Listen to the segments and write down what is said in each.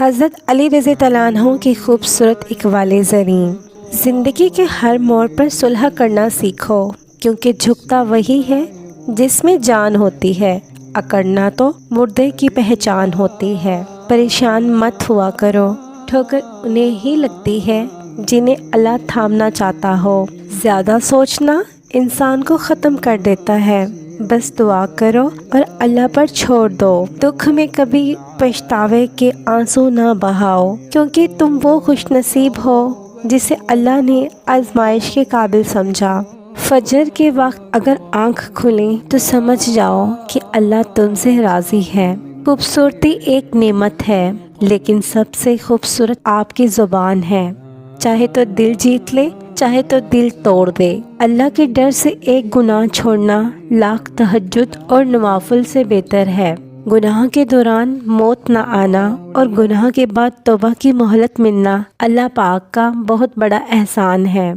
حضرت علی رضی اللہ عنہ کی خوبصورت اقوال زریں۔ زندگی کے ہر موڑ پر صلح کرنا سیکھو، کیونکہ جھکتا وہی ہے جس میں جان ہوتی ہے، اکڑنا تو مردے کی پہچان ہوتی ہے۔ پریشان مت ہوا کرو، ٹھوکر انہیں ہی لگتی ہے جنہیں اللہ تھامنا چاہتا ہو۔ زیادہ سوچنا انسان کو ختم کر دیتا ہے، بس دعا کرو اور اللہ پر چھوڑ دو۔ دکھ میں کبھی پچھتاوے کے آنسو نہ بہاؤ، کیونکہ تم وہ خوش نصیب ہو جسے اللہ نے آزمائش کے قابل سمجھا۔ فجر کے وقت اگر آنکھ کھلیں تو سمجھ جاؤ کہ اللہ تم سے راضی ہے۔ خوبصورتی ایک نعمت ہے، لیکن سب سے خوبصورت آپ کی زبان ہے۔ چاہے تو دل جیت لے، چاہے تو دل توڑ دے۔ اللہ کے ڈر سے ایک گناہ چھوڑنا لاکھ تہجد اور نوافل سے بہتر ہے۔ گناہ کے دوران موت نہ آنا اور گناہ کے بعد توبہ کی مہلت ملنا اللہ پاک کا بہت بڑا احسان ہے۔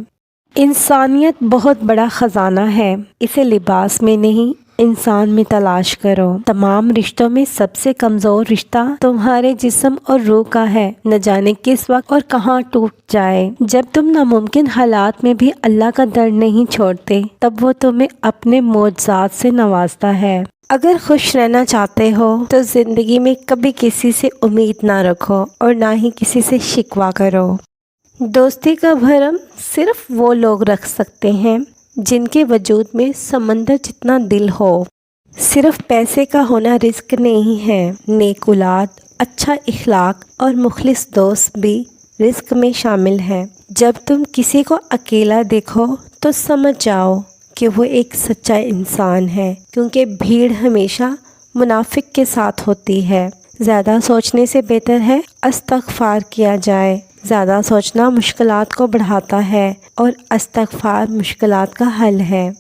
انسانیت بہت بڑا خزانہ ہے، اسے لباس میں نہیں انسان میں تلاش کرو۔ تمام رشتوں میں سب سے کمزور رشتہ تمہارے جسم اور روح کا ہے، نہ جانے کس وقت اور کہاں ٹوٹ جائے۔ جب تم ناممکن حالات میں بھی اللہ کا ڈر نہیں چھوڑتے، تب وہ تمہیں اپنے معجزات سے نوازتا ہے۔ اگر خوش رہنا چاہتے ہو تو زندگی میں کبھی کسی سے امید نہ رکھو اور نہ ہی کسی سے شکوہ کرو۔ دوستی کا بھرم صرف وہ لوگ رکھ سکتے ہیں جن کے وجود میں سمندر جتنا دل ہو۔ صرف پیسے کا ہونا رزق نہیں ہے، نیک اولاد، اچھا اخلاق اور مخلص دوست بھی رزق میں شامل ہے۔ جب تم کسی کو اکیلا دیکھو تو سمجھ جاؤ کہ وہ ایک سچا انسان ہے، کیونکہ بھیڑ ہمیشہ منافق کے ساتھ ہوتی ہے۔ زیادہ سوچنے سے بہتر ہے استغفار کیا جائے۔ زیادہ سوچنا مشکلات کو بڑھاتا ہے اور استغفار مشکلات کا حل ہے۔